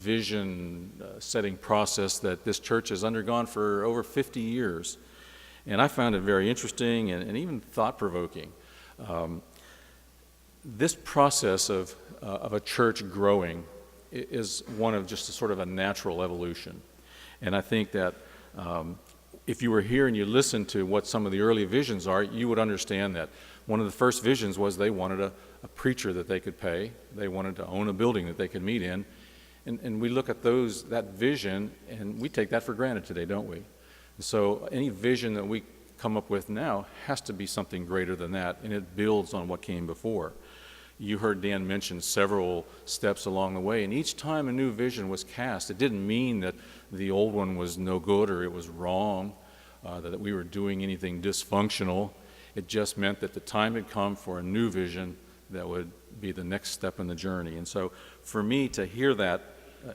vision setting process that this church has undergone for over 50 years. And I found it very interesting and even thought-provoking. This process of a church growing is one of just a sort of a natural evolution. And I think that if you were here and you listened to what some of the early visions are, you would understand that one of the first visions was they wanted a preacher that they could pay. They wanted to own a building that they could meet in. And we look at that vision, and we take that for granted today, don't we? So any vision that we come up with now has to be something greater than that, and it builds on what came before. You heard Dan mention several steps along the way, and each time a new vision was cast, it didn't mean that the old one was no good or it was wrong, that we were doing anything dysfunctional. It just meant that the time had come for a new vision that would be the next step in the journey. And so for me to hear that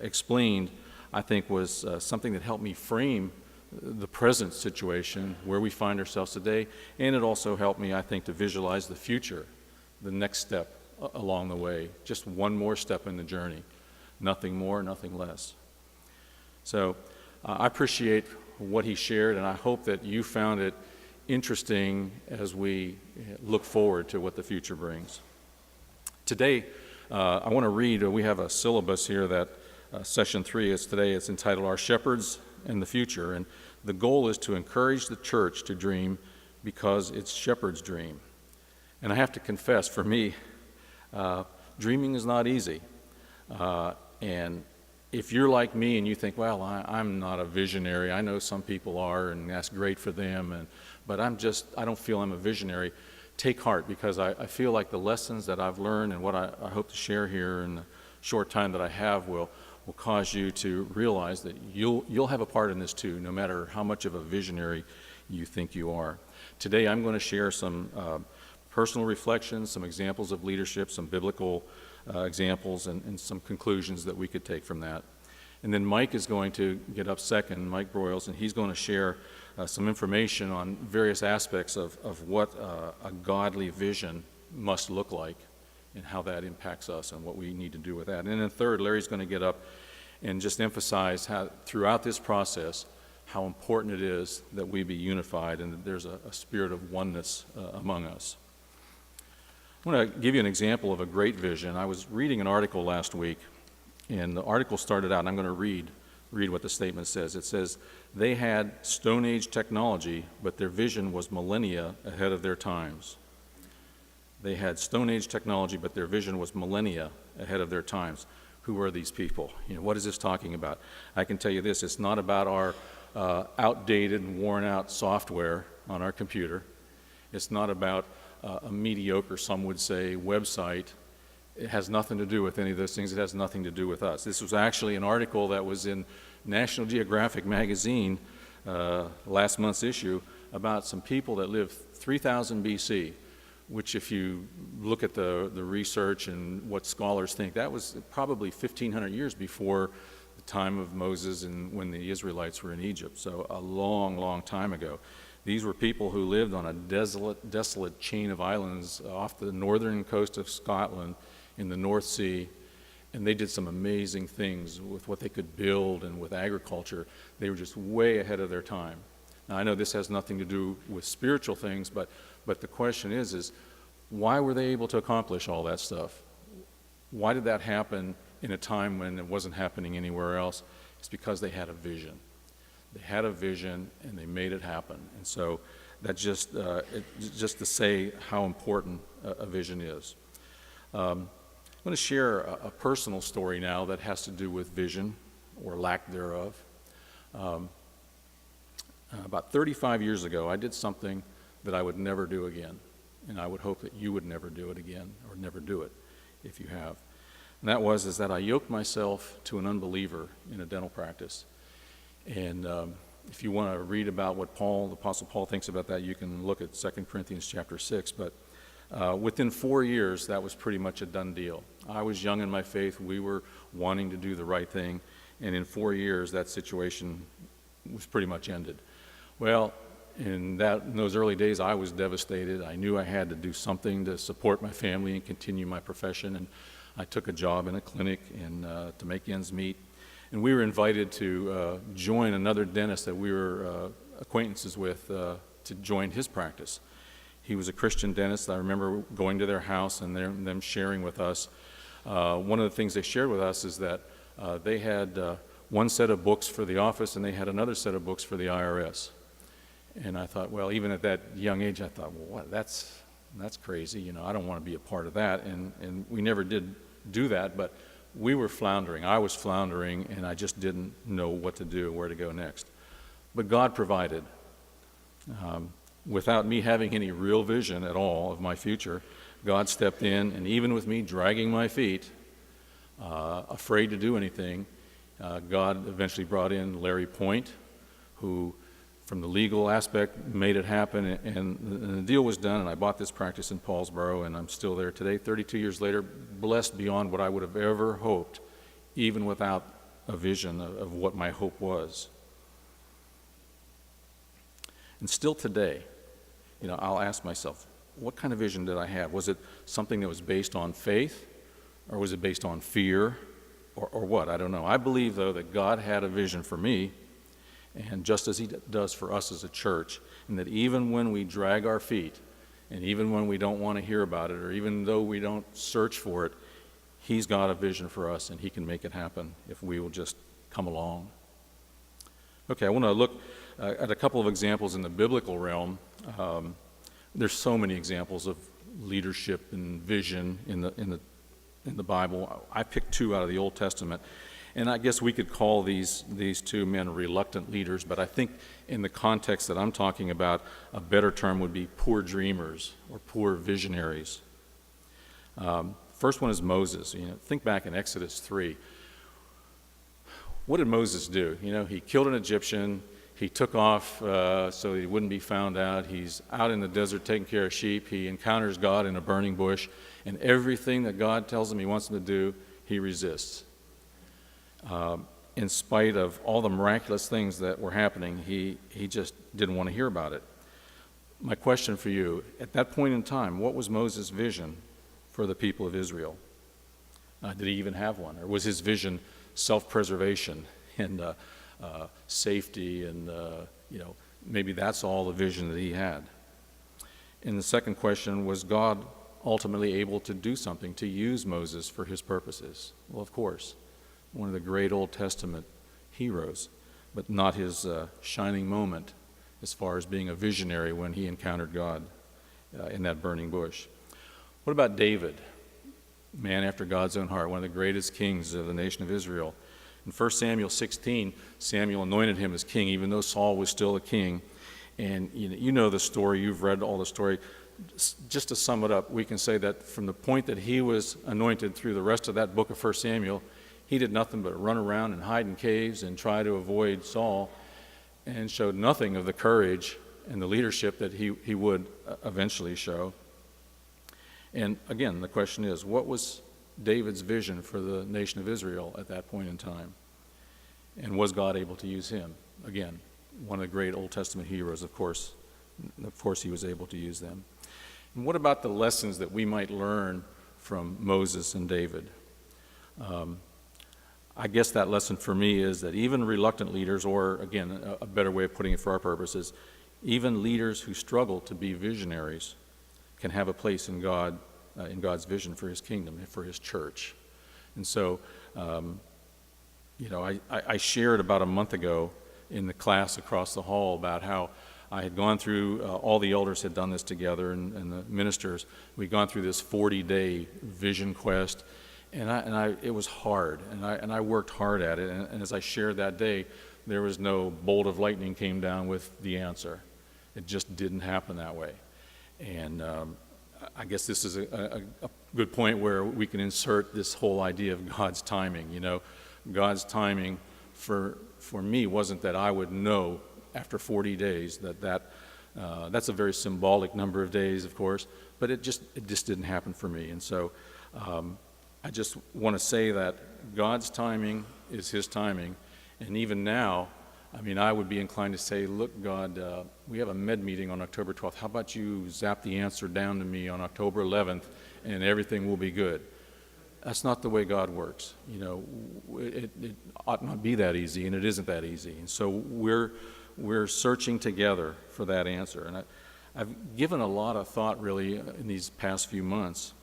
explained, I think was something that helped me frame the present situation where we find ourselves today, and it also helped me, I think, to visualize the future, the next step along the way, just one more step in the journey, nothing more, nothing less. So I appreciate what he shared, and I hope that you found it interesting as we look forward to what the future brings. Today, I want to read, we have a syllabus here that session 3 is today. It's entitled Our Shepherds and the Future, and the goal is to encourage the church to dream because it's shepherds dream. And I have to confess, for me, dreaming is not easy. And if you're like me and you think, well, I'm not a visionary, I know some people are, and that's great for them, but I don't feel I'm a visionary, take heart, because I feel like the lessons that I've learned and what I hope to share here in the short time that I have will cause you to realize that you'll have a part in this too, no matter how much of a visionary you think you are. Today I'm going to share some personal reflections, some examples of leadership, some biblical examples, and some conclusions that we could take from that. And then Mike is going to get up second, Mike Broyles, and he's going to share some information on various aspects of what a godly vision must look like and how that impacts us and what we need to do with that. And then third, Larry's going to get up and just emphasize how throughout this process how important it is that we be unified and that there's a spirit of oneness among us. I want to give you an example of a great vision. I was reading an article last week, and the article started out, and I'm going to read what the statement says. It says, they had Stone Age technology, but their vision was millennia ahead of their times. They had Stone Age technology, but their vision was millennia ahead of their times. Who are these people? What is this talking about? I can tell you this, it's not about our outdated and worn out software on our computer. It's not about a mediocre, some would say, website. It has nothing to do with any of those things. It has nothing to do with us. This was actually an article that was in National Geographic magazine, last month's issue, about some people that lived 3000 BC, which if you look at the research and what scholars think, that was probably 1,500 years before the time of Moses and when the Israelites were in Egypt, so a long, long time ago. These were people who lived on a desolate chain of islands off the northern coast of Scotland in the North Sea, and they did some amazing things with what they could build and with agriculture. They were just way ahead of their time. Now, I know this has nothing to do with spiritual things, but the question is why were they able to accomplish all that stuff? Why did that happen in a time when it wasn't happening anywhere else? It's because they had a vision. They had a vision and they made it happen. And so that's just to say how important a vision is. I'm going to share a personal story now that has to do with vision or lack thereof. About 35 years ago, I did something that I would never do again, and I would hope that you would never do it again, or never do it if you have. And that was that I yoked myself to an unbeliever in a dental practice. And if you want to read about what the Apostle Paul thinks about that, you can look at 2 Corinthians chapter 6. But within 4 years, that was pretty much a done deal. I was young in my faith. We were wanting to do the right thing. And in 4 years, that situation was pretty much ended. Well, in those early days, I was devastated. I knew I had to do something to support my family and continue my profession. And I took a job in a clinic and to make ends meet. And we were invited to join another dentist that we were acquaintances with to join his practice. He was a Christian dentist. I remember going to their house and them sharing with us. One of the things they shared with us is that they had one set of books for the office and they had another set of books for the IRS. And I thought, well, even at that young age, I thought, well, what? That's crazy. You know, I don't want to be a part of that. And we never did do that, but we were floundering. I was floundering, and I just didn't know what to do, where to go next. But God provided. Without me having any real vision at all of my future, God stepped in, and even with me dragging my feet, afraid to do anything, God eventually brought in Larry Point, who, from the legal aspect, made it happen, and the deal was done, and I bought this practice in Paulsboro, and I'm still there today, 32 years later, blessed beyond what I would have ever hoped, even without a vision of what my hope was. And still today, you know, I'll ask myself, what kind of vision did I have? Was it something that was based on faith, or was it based on fear, or what? I don't know. I believe, though, that God had a vision for me, and just as he does for us as a church, and that even when we drag our feet, and even when we don't want to hear about it, or even though we don't search for it, he's got a vision for us, and he can make it happen if we will just come along. Okay, I want to look at a couple of examples in the biblical realm. There's so many examples of leadership and vision in the Bible. I picked two out of the Old Testament. And I guess we could call these two men reluctant leaders, but I think in the context that I'm talking about, a better term would be poor dreamers or poor visionaries. First one is Moses. You know, think back in Exodus 3. What did Moses do? You know, he killed an Egyptian. He took off so he wouldn't be found out. He's out in the desert taking care of sheep. He encounters God in a burning bush, and everything that God tells him he wants him to do, he resists. In spite of all the miraculous things that were happening, he just didn't want to hear about it. My question for you, at that point in time, what was Moses' vision for the people of Israel? Did he even have one? Or was his vision self-preservation and safety and, maybe that's all the vision that he had? And the second question, was God ultimately able to do something, to use Moses for his purposes? Well, of course. One of the great Old Testament heroes, but not his shining moment as far as being a visionary when he encountered God in that burning bush. What about David? Man after God's own heart, one of the greatest kings of the nation of Israel. In 1 Samuel 16, Samuel anointed him as king, even though Saul was still a king. And you know the story, you've read all the story. Just to sum it up, we can say that from the point that he was anointed through the rest of that book of 1 Samuel, he did nothing but run around and hide in caves and try to avoid Saul, and showed nothing of the courage and the leadership that he would eventually show. And again, the question is, what was David's vision for the nation of Israel at that point in time? And was God able to use him? Again, one of the great Old Testament heroes, of course he was able to use them. And what about the lessons that we might learn from Moses and David? I guess that lesson for me is that even reluctant leaders, or again, a better way of putting it for our purposes, even leaders who struggle to be visionaries can have a place in God, in God's vision for his kingdom, for his church. And so, I shared about a month ago in the class across the hall about how I had gone through, all the elders had done this together, and the ministers, we'd gone through this 40-day vision quest. And it was hard, and I worked hard at it. And as I shared that day, there was no bolt of lightning came down with the answer. It just didn't happen that way. And I guess this is a good point where we can insert this whole idea of God's timing. You know, God's timing for me wasn't that I would know after 40 days that's a very symbolic number of days, of course, but it just didn't happen for me. And so. I just want to say that God's timing is his timing, and even now, I would be inclined to say, look, God, we have a med meeting on October 12th. How about you zap the answer down to me on October 11th, and everything will be good? that's not the way God works. You know, it ought not be that easy, and it isn't that easy. And so we're searching together for that answer. And I've given a lot of thought, really, in these past few months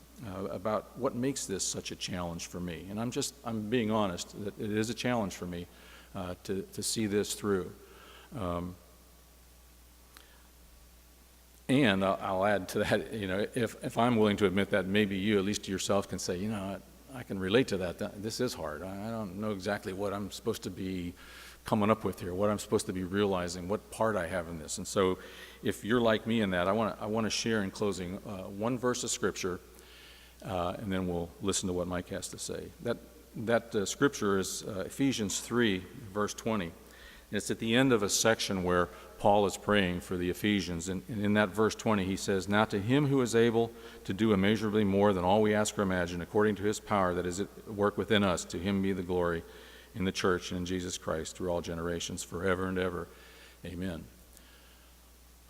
about what makes this such a challenge for me. And I'm being honest that it is a challenge for me to see this through. And I'll add to that, you know, if I'm willing to admit that, maybe you, at least to yourself, can say, you know, I can relate to that. This is hard. I don't know exactly what I'm supposed to be coming up with here, what I'm supposed to be realizing, what part I have in this. And so if you're like me in that, I want to share in closing one verse of Scripture, and then we'll listen to what Mike has to say. That scripture is Ephesians 3, verse 20. And it's at the end of a section where Paul is praying for the Ephesians. And in that verse 20, he says, "Now to him who is able to do immeasurably more than all we ask or imagine, according to his power that is at work within us, to him be the glory in the church and in Jesus Christ through all generations, forever and ever. Amen."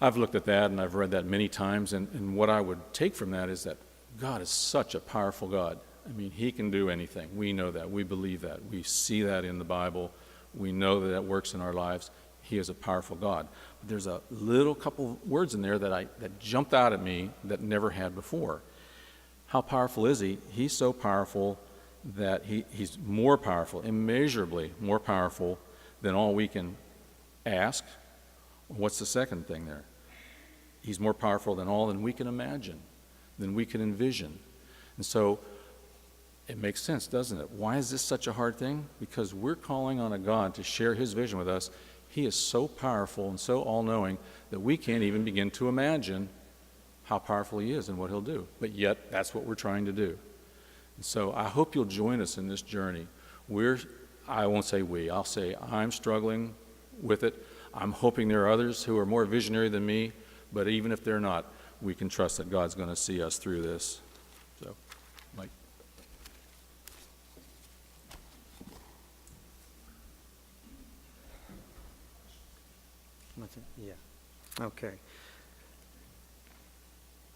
I've looked at that and I've read that many times, and what I would take from that is that God is such a powerful God. I mean, he can do anything. We know that. We believe that. We see that in the Bible. We know that works in our lives. He is a powerful God. But there's a little couple words in there that jumped out at me that never had before. How powerful is he? He's so powerful that he's more powerful, immeasurably more powerful than all we can ask. What's the second thing there? He's more powerful than all than we can imagine, than we can envision. And so it makes sense, doesn't it? Why is this such a hard thing? Because we're calling on a God to share his vision with us. He is so powerful and so all-knowing that we can't even begin to imagine how powerful he is and what he'll do. But yet, that's what we're trying to do. And so I hope you'll join us in this journey. I won't say we, I'll say I'm struggling with it. I'm hoping there are others who are more visionary than me, but even if they're not, we can trust that God's going to see us through this. So, Mike. Yeah. Okay.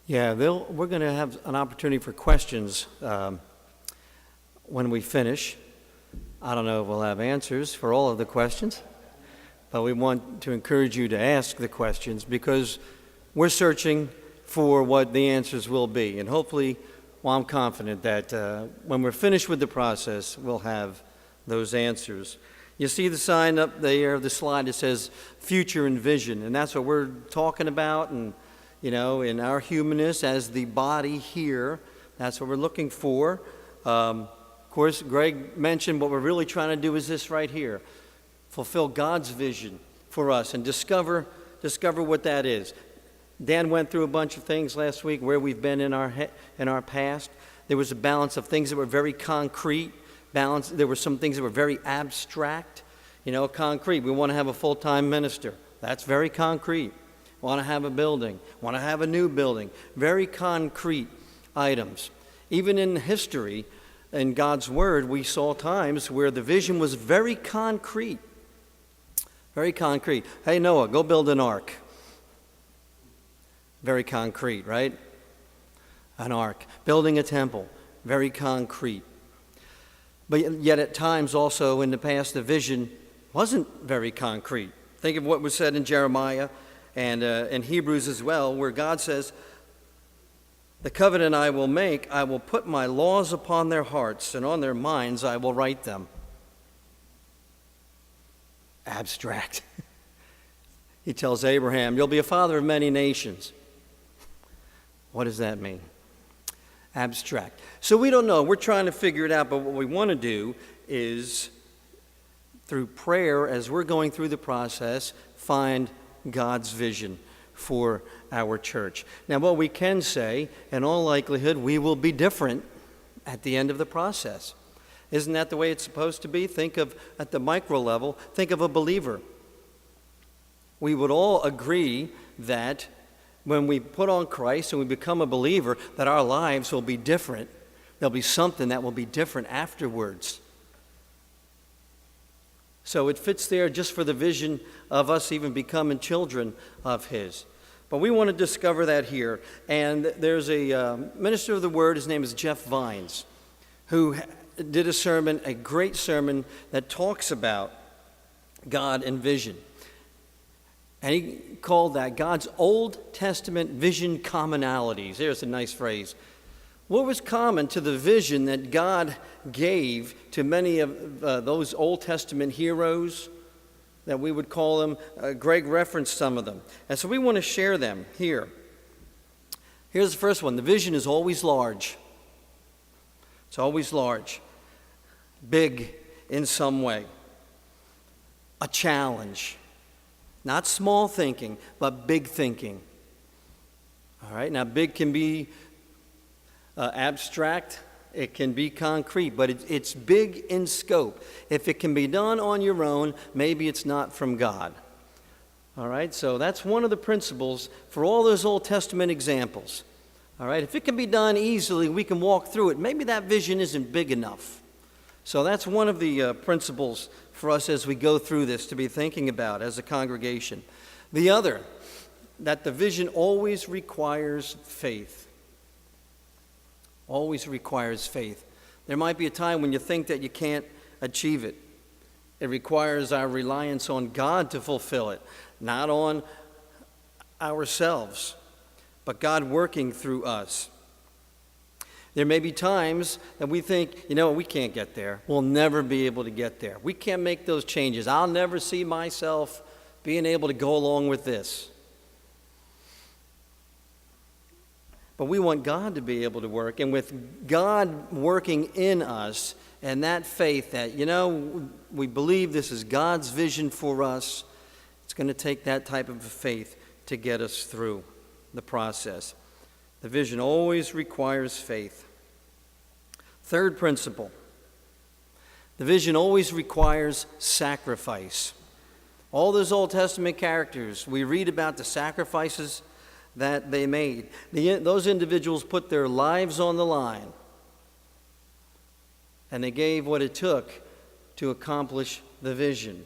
Yeah, we're going to have an opportunity for questions when we finish. I don't know if we'll have answers for all of the questions, but we want to encourage you to ask the questions because we're searching for what the answers will be. And hopefully, well, I'm confident that when we're finished with the process, we'll have those answers. You see the sign up there, the slide that says future and vision, and that's what we're talking about. And, you know, in our humanness as the body here, that's what we're looking for. Of course, Greg mentioned what we're really trying to do is this right here. Fulfill God's vision for us and discover what that is. Dan went through a bunch of things last week where we've been in our past. There was a balance of things that were very concrete. There were some things that were very abstract. You know, concrete. We want to have a full-time minister. That's very concrete. Want to have a building. Want to have a new building. Very concrete items. Even in history, in God's Word, we saw times where the vision was very concrete. Very concrete. Hey, Noah, go build an ark. Very concrete, right? An ark. Building a temple. Very concrete. But yet at times also in the past, the vision wasn't very concrete. Think of what was said in Jeremiah and in Hebrews as well, where God says, "The covenant I will make, I will put my laws upon their hearts, and on their minds I will write them." Abstract. He tells Abraham, "You'll be a father of many nations." What does that mean? Abstract. So we don't know. We're trying to figure it out, but what we want to do is, through prayer, as we're going through the process, find God's vision for our church. Now, what we can say, in all likelihood, we will be different at the end of the process. Isn't that the way it's supposed to be? Think of, at the micro level, think of a believer. We would all agree that when we put on Christ and we become a believer, that our lives will be different. There'll be something that will be different afterwards. So it fits there just for the vision of us even becoming children of His. But we want to discover that here. And there's a minister of the Word, his name is Jeff Vines, who did a sermon, a great sermon that talks about God and vision. And he called that God's Old Testament vision commonalities. There's a nice phrase. What was common to the vision that God gave to many of those Old Testament heroes, that we would call them? Greg referenced some of them. And so we want to share them here. Here's the first one. The vision is always large. It's always large. Big in some way. A challenge. Not small thinking, but big thinking. All right, now big can be abstract, it can be concrete, but it's big in scope. If it can be done on your own, maybe it's not from God. All right, so that's one of the principles for all those Old Testament examples. All right, if it can be done easily, we can walk through it. Maybe that vision isn't big enough. So that's one of the principles for us as we go through this to be thinking about as a congregation. The other, that the vision always requires faith. Always requires faith. There might be a time when you think that you can't achieve it. It requires our reliance on God to fulfill it, not on ourselves, but God working through us. There may be times that we think, we can't get there. We'll never be able to get there. We can't make those changes. I'll never see myself being able to go along with this. But we want God to be able to work. And with God working in us and that faith that, we believe this is God's vision for us, it's going to take that type of faith to get us through the process. The vision always requires faith. Third principle, the vision always requires sacrifice. All those Old Testament characters, we read about the sacrifices that they made. Those individuals put their lives on the line, and they gave what it took to accomplish the vision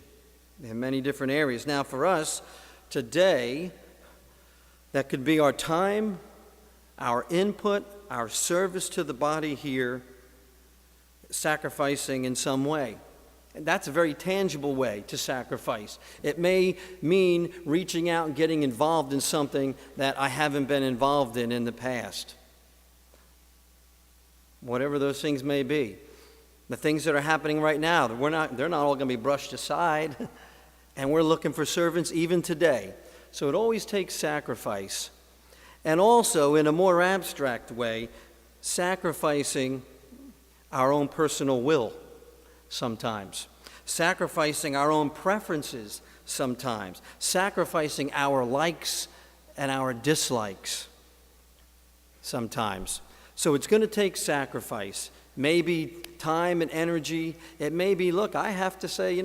in many different areas. Now for us, today, that could be our time, our input, our service to the body here, sacrificing in some way. And that's a very tangible way to sacrifice. It may mean reaching out and getting involved in something that I haven't been involved in the past. Whatever those things may be. The things that are happening right now, they're not all going to be brushed aside. And we're looking for servants even today. So it always takes sacrifice. And also, in a more abstract way, sacrificing our own personal will sometimes, sacrificing our own preferences sometimes, sacrificing our likes and our dislikes sometimes. So it's going to take sacrifice, maybe time and energy. It may be, look, I have to say,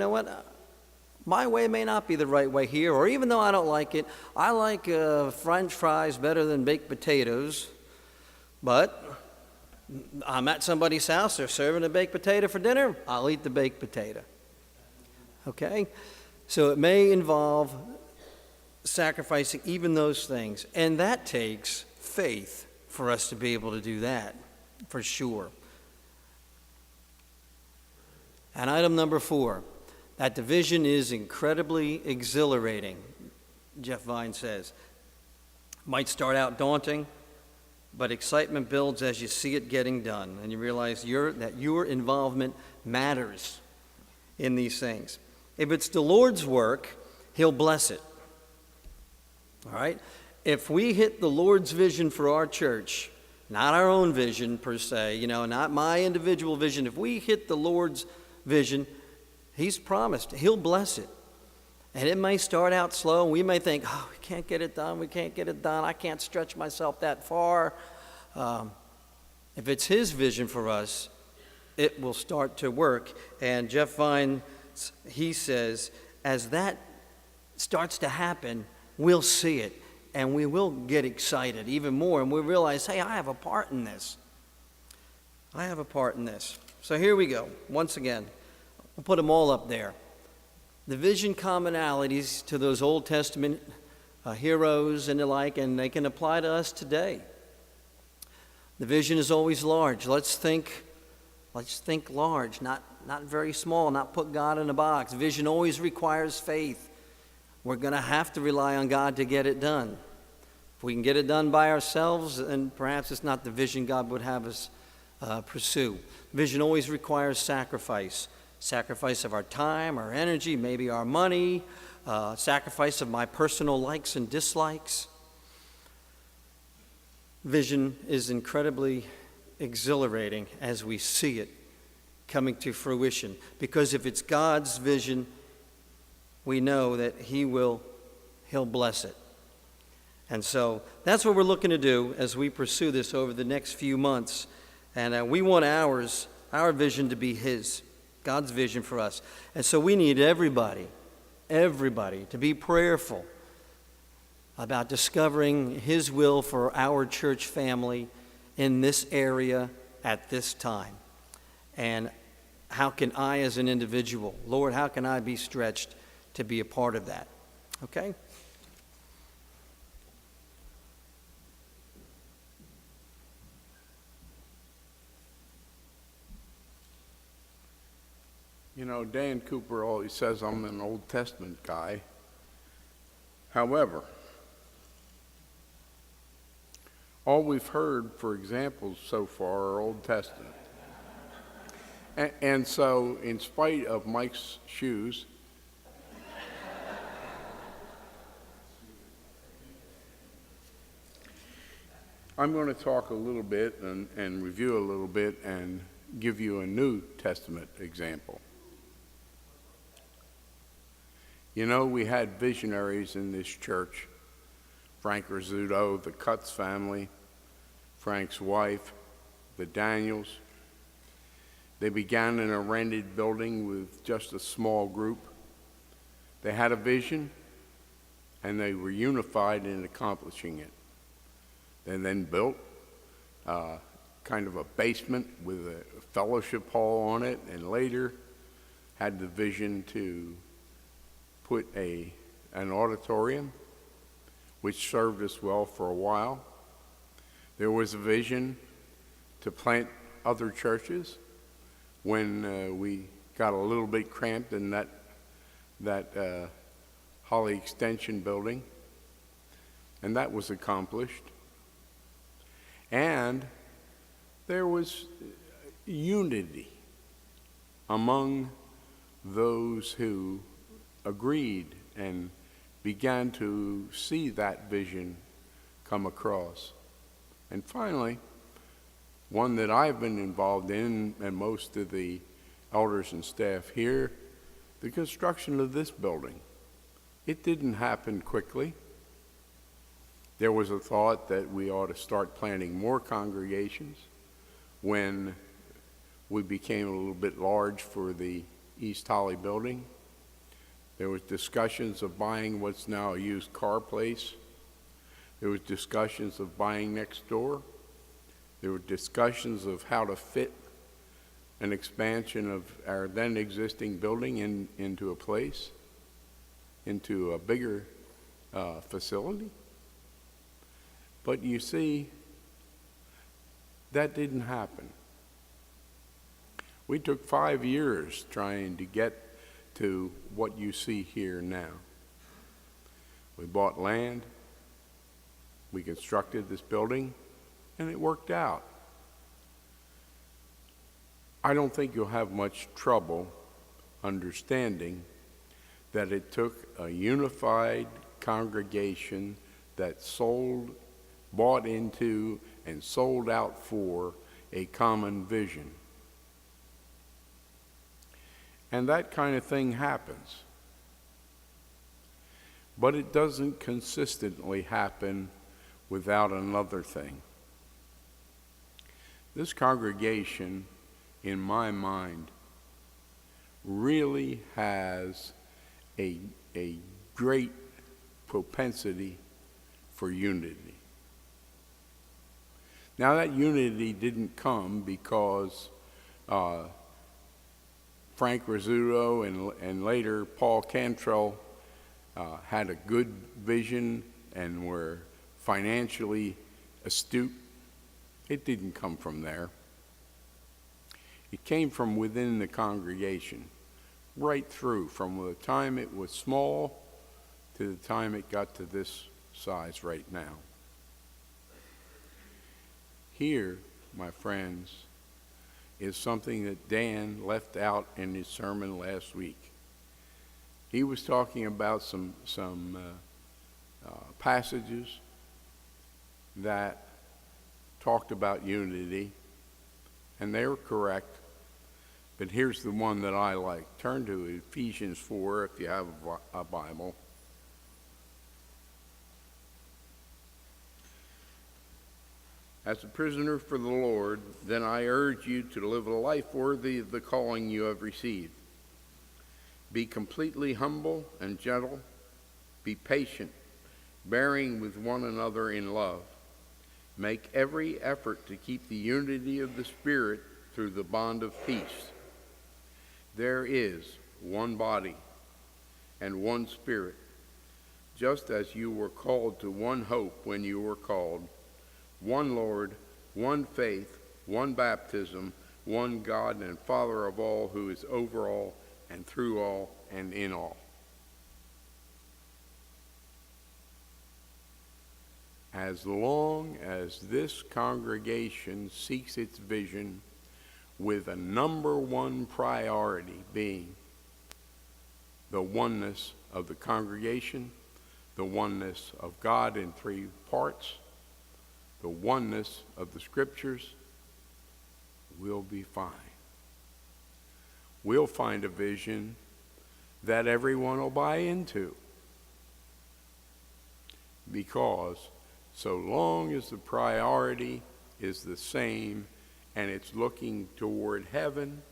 my way may not be the right way here, or even though I don't like it, I like French fries better than baked potatoes, but I'm at somebody's house, they're serving a baked potato for dinner, I'll eat the baked potato. Okay? So it may involve sacrificing even those things, and that takes faith for us to be able to do that, for sure. And item number 4, that the vision is incredibly exhilarating, Jeff Vine says. Might start out daunting, but excitement builds as you see it getting done, and you realize that your involvement matters in these things. If it's the Lord's work, He'll bless it. All right? If we hit the Lord's vision for our church, not our own vision per se, not my individual vision, if we hit the Lord's vision, He's promised He'll bless it. And it may start out slow, and we may think, we can't get it done, I can't stretch myself that far. If it's His vision for us, it will start to work. And Jeff Vine, he says, as that starts to happen, we'll see it, and we will get excited even more, and we realize, hey, I have a part in this. I have a part in this. So here we go, once again. We'll put them all up there. The vision commonalities to those Old Testament heroes and the like, and they can apply to us today. The vision is always large. Let's think Let's think large, not very small, not put God in a box. Vision always requires faith. We're going to have to rely on God to get it done. If we can get it done by ourselves, then perhaps it's not the vision God would have us pursue. Vision always requires sacrifice. Sacrifice of our time, our energy, maybe our money, sacrifice of my personal likes and dislikes. Vision is incredibly exhilarating as we see it coming to fruition, because if it's God's vision, we know that He'll bless it. And so that's what we're looking to do as we pursue this over the next few months. And we want our vision to be His, God's vision for us. And so we need everybody to be prayerful about discovering His will for our church family in this area at this time. And how can I as an individual, Lord, how can I be stretched to be a part of that? Okay? You know, Dan Cooper always says I'm an Old Testament guy. However, all we've heard for examples so far are Old Testament. And so, in spite of Mike's shoes, I'm going to talk a little bit and review a little bit and give you a New Testament example. You know, we had visionaries in this church. Frank Rizzuto, the Cutts family, Frank's wife, the Daniels. They began in a rented building with just a small group. They had a vision, and they were unified in accomplishing it. They then built kind of a basement with a fellowship hall on it, and later had the vision to put an auditorium, which served us well for a while. There was a vision to plant other churches when we got a little bit cramped in that Holly Extension building, and that was accomplished. And there was unity among those who agreed and began to see that vision come across. And finally, one that I've been involved in, and most of the elders and staff here, the construction of this building. It didn't happen quickly. There was a thought that we ought to start planning more congregations when we became a little bit large for the East Holly building. There was discussions of buying what's now a used car place. There was discussions of buying next door. There were discussions of how to fit an expansion of our then existing building into a place, into a bigger facility. But you see, that didn't happen. We took 5 years trying to get to what you see here now. We bought land, we constructed this building, and it worked out. I don't think you'll have much trouble understanding that it took a unified congregation that bought into and sold out for a common vision. And that kind of thing happens. But it doesn't consistently happen without another thing. This congregation, in my mind, really has a great propensity for unity. Now, that unity didn't come because Frank Rizzuto and later Paul Cantrell had a good vision and were financially astute. It didn't come from there. It came from within the congregation, right through, from the time it was small to the time it got to this size right now. Here, my friends, is something that Dan left out in his sermon last week. He was talking about some passages that talked about unity, and they were correct. But here's the one that I like. Turn to Ephesians 4 if you have a Bible. As a prisoner for the Lord, then I urge you to live a life worthy of the calling you have received. Be completely humble and gentle. Be patient, bearing with one another in love. Make every effort to keep the unity of the Spirit through the bond of peace. There is one body and one Spirit, just as you were called to one hope when you were called, one Lord, one faith, one baptism, one God and Father of all, who is over all and through all and in all. As long as this congregation seeks its vision with a number one priority being the oneness of the congregation, the oneness of God in three parts, the oneness of the Scriptures, we'll be fine. We'll find a vision that everyone will buy into. Because so long as the priority is the same and it's looking toward heaven,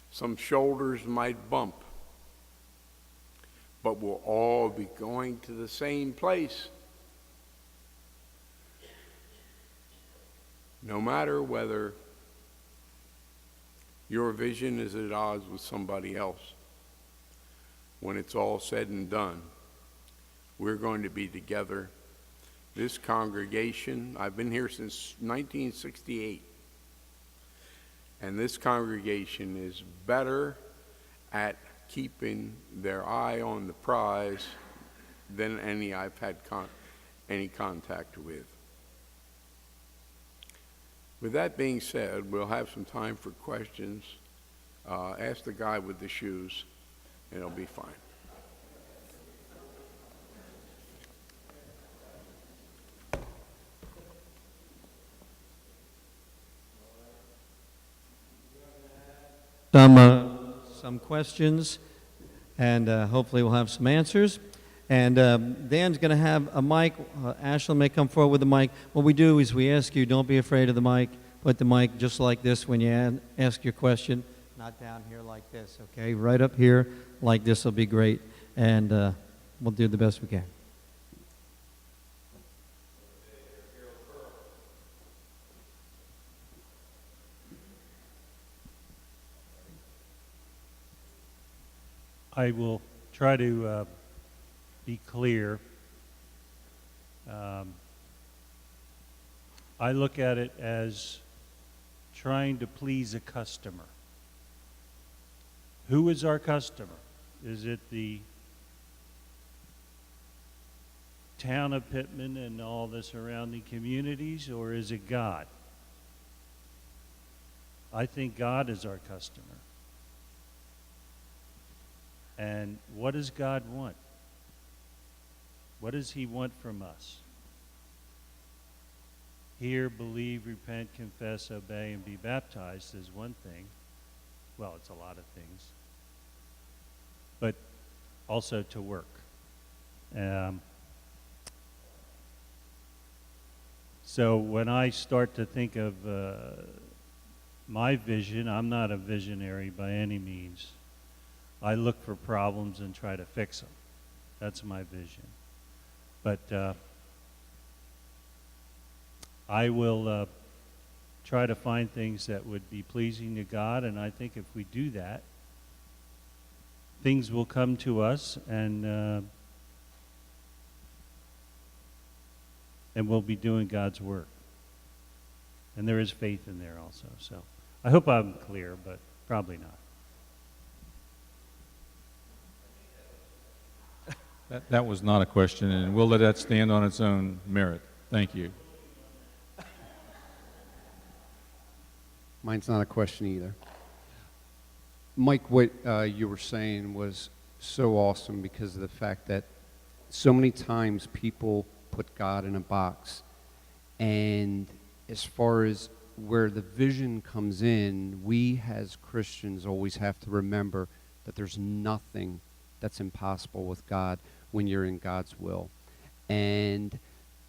some shoulders might bump, but we'll all be going to the same place. No matter whether your vision is at odds with somebody else, when it's all said and done, we're going to be together. This congregation, I've been here since 1968, and this congregation is better at keeping their eye on the prize than any I've had any contact with. With that being said, we'll have some time for questions. Ask the guy with the shoes, and it'll be fine. Some questions, and hopefully we'll have some answers. And Dan's going to have a mic. Ashland may come forward with the mic. What we do is we ask you, don't be afraid of the mic. Put the mic just like this when you ask your question. Not down here like this, okay? Right up here like this will be great. And we'll do the best we can. I will try to be clear. I look at it as trying to please a customer. Who is our customer? Is it the town of Pittman and all the surrounding communities, or is it God? I think God is our customer. And what does God want? What does he want from us? Hear, believe, repent, confess, obey, and be baptized is one thing. Well, it's a lot of things. But also to work. So when I start to think of my vision, I'm not a visionary by any means. I look for problems and try to fix them. That's my vision. But I will try to find things that would be pleasing to God, and I think if we do that, things will come to us, and we'll be doing God's work. And there is faith in there also. So I hope I'm clear, but probably not. That was not a question, and we'll let that stand on its own merit. Thank you. Mine's not a question either. Mike, what you were saying was so awesome because of the fact that so many times people put God in a box. And as far as where the vision comes in, we as Christians always have to remember that there's nothing that's impossible with God when you're in God's will. And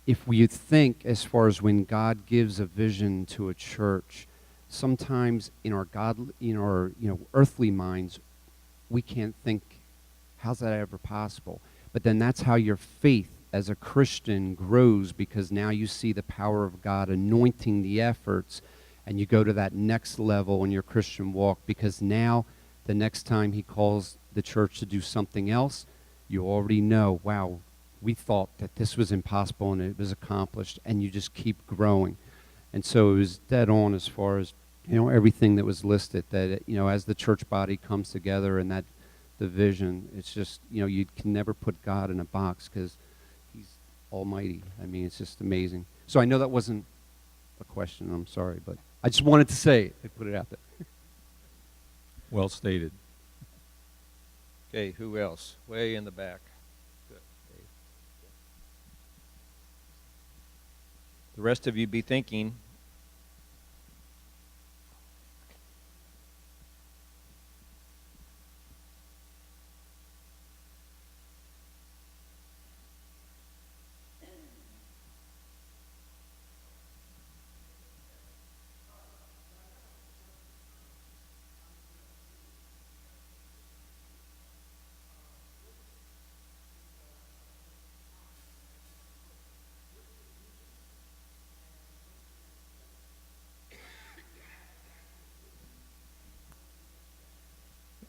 if we think as far as when God gives a vision to a church, sometimes in our earthly minds, we can't think, how's that ever possible? But then that's how your faith as a Christian grows, because now you see the power of God anointing the efforts, and you go to that next level in your Christian walk, because now the next time he calls the church to do something else, you already know, wow, we thought that this was impossible and it was accomplished, and you just keep growing. And so it was dead on as far as, everything that was listed, that, as the church body comes together and that the vision, it's just, you can never put God in a box because he's almighty. I mean, it's just amazing. So I know that wasn't a question, I'm sorry, but I just wanted to say it. I put it out there. Well stated. Okay, who else? Way in the back. Good. Okay. The rest of you be thinking.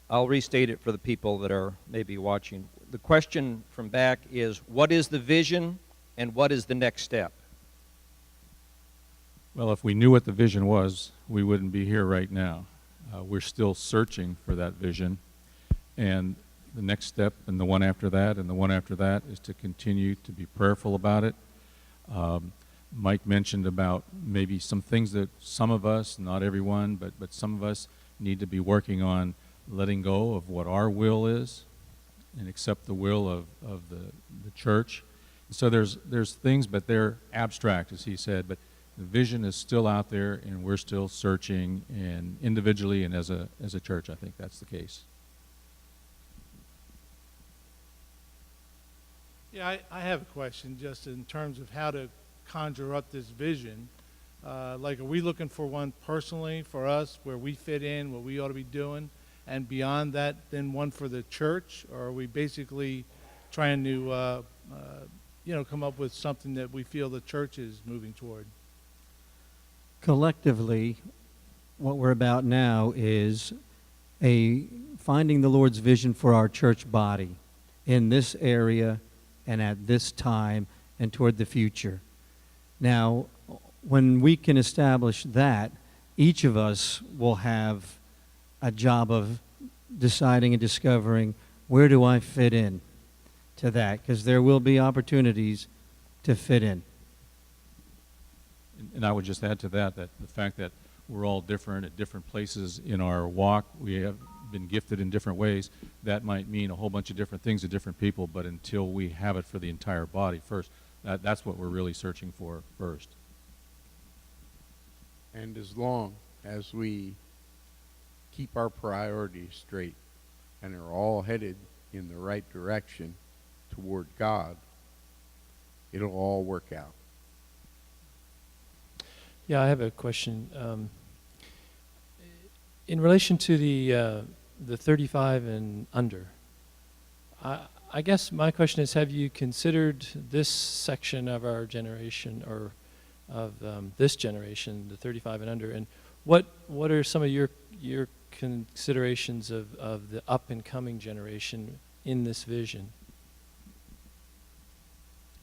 I'll restate it for the people that are maybe watching. The question from back is, what is the vision and what is the next step? Well, if we knew what the vision was, we wouldn't be here right now. We're still searching for that vision. And the next step, and the one after that, and the one after that, is to continue to be prayerful about it. Mike mentioned about maybe some things that some of us, not everyone, but some of us need to be working on letting go of what our will is and accept the will of the church. So there's things, but they're abstract, as he said, but the vision is still out there, and we're still searching, and individually and as a church, I think that's the case. Yeah, I have a question just in terms of how to conjure up this vision. Like, are we looking for one personally for us where we fit in, what we ought to be doing? And beyond that, then one for the church? Or are we basically trying to, come up with something that we feel the church is moving toward? Collectively, what we're about now is finding the Lord's vision for our church body in this area and at this time and toward the future. Now, when we can establish that, each of us will have a job of deciding and discovering, where do I fit in to that? Because there will be opportunities to fit in. And I would just add to that the fact that we're all different at different places in our walk. We have been gifted in different ways. That might mean a whole bunch of different things to different people, but until we have it for the entire body first, that's what we're really searching for first. And as long as we keep our priorities straight and are all headed in the right direction toward God, it'll all work out. Yeah, I have a question. In relation to the 35 and under, I guess my question is, have you considered this section of our generation, or of this generation, the 35 and under, and what are some of your considerations of the up and coming generation in this vision?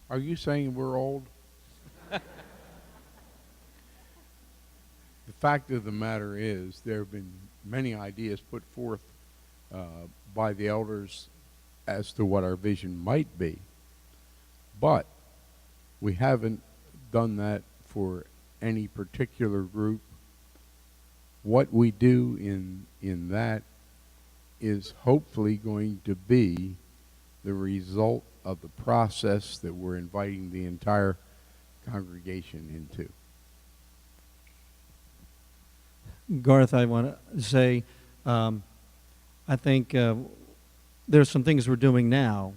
Are you saying we're old? The fact of the matter is, there have been many ideas put forth by the elders as to what our vision might be, but we haven't done that for any particular group. What we do in that is hopefully going to be the result of the process that we're inviting the entire congregation into. Garth, I want to say, I think there's some things we're doing now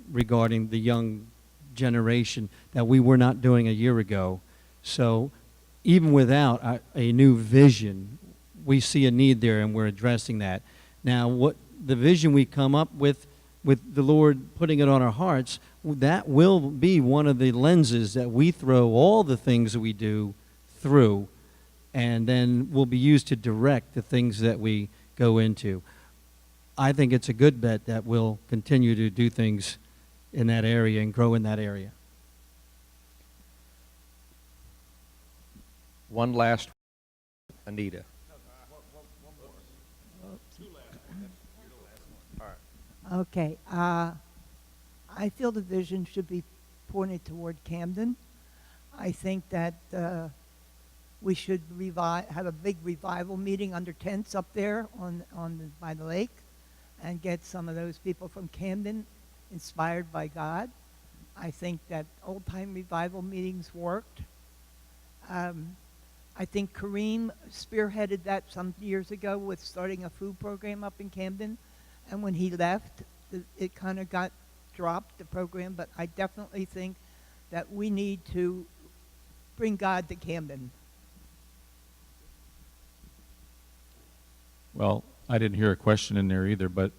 regarding the young generation that we were not doing a year ago. So even without a new vision, we see a need there and we're addressing that. Now, what the vision we come up with the Lord putting it on our hearts, that will be one of the lenses that we throw all the things we do through, and then will be used to direct the things that we go into. I think it's a good bet that we'll continue to do things in that area and grow in that area. One last, Anita. Okay. I feel the vision should be pointed toward Camden. I think that we should have a big revival meeting under tents up there by the lake, and get some of those people from Camden inspired by God. I think that old-time revival meetings worked. I think Kareem spearheaded that some years ago with starting a food program up in Camden. And when he left, it kind of got dropped, the program. But I definitely think that we need to bring God to Camden. Well, I didn't hear a question in there either, but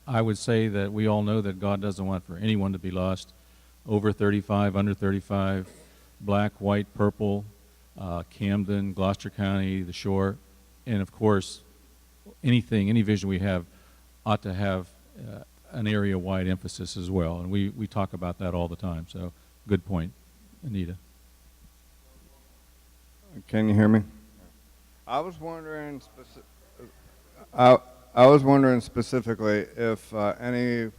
I would say that we all know that God doesn't want for anyone to be lost. Over 35, under 35, black, white, purple, Camden, Gloucester County, the shore, and of course, any vision we have ought to have an area-wide emphasis as well, and we talk about that all the time. So, good point, Anita. Can you hear me? I was wondering specifically if any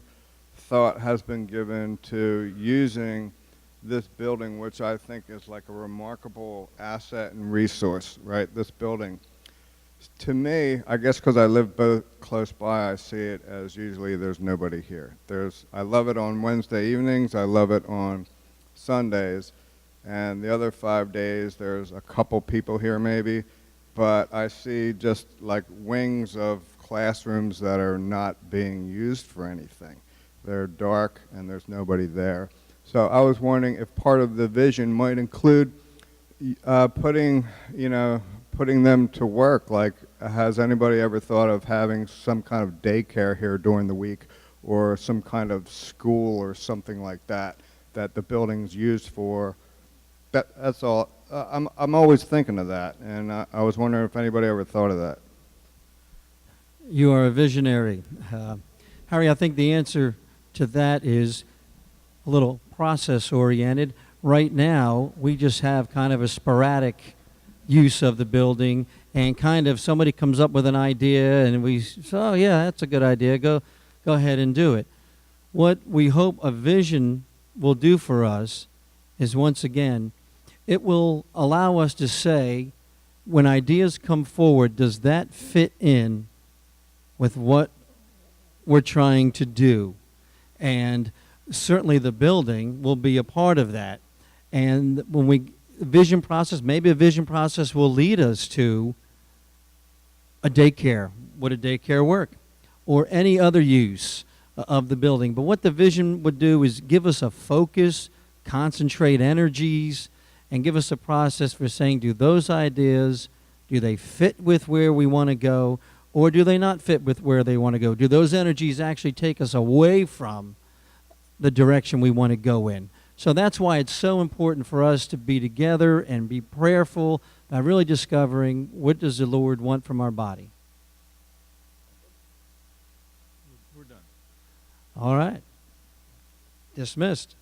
thought has been given to using this building, which I think is like a remarkable asset and resource, right? This building. To me, I guess because I live both close by, I see it as usually there's nobody here. I love it on Wednesday evenings, I love it on Sundays, and the other 5 days there's a couple people here maybe, but I see just like wings of classrooms that are not being used for anything. They're dark and there's nobody there. So I was wondering if part of the vision might include putting them to work. Like, has anybody ever thought of having some kind of daycare here during the week, or some kind of school or something like that that the building's used for? That's all. I'm always thinking of that, and I was wondering if anybody ever thought of that. You are a visionary. Harry, I think the answer to that is a little process-oriented. Right now, we just have kind of a sporadic use of the building, and kind of somebody comes up with an idea, and we say, oh, yeah, that's a good idea. Go ahead and do it. What we hope a vision will do for us is, once again, it will allow us to say, when ideas come forward, does that fit in with what we're trying to do? And certainly the building will be a part of that. And when maybe a vision process will lead us to a daycare. Would a daycare work? Or any other use of the building. But what the vision would do is give us a focus, concentrate energies, and give us a process for saying, do those ideas, do they fit with where we want to go, or do they not fit with where they want to go? Do those energies actually take us away from the direction we want to go in? So that's why it's so important for us to be together and be prayerful by really discovering, what does the Lord want from our body? We're done. All right. Dismissed.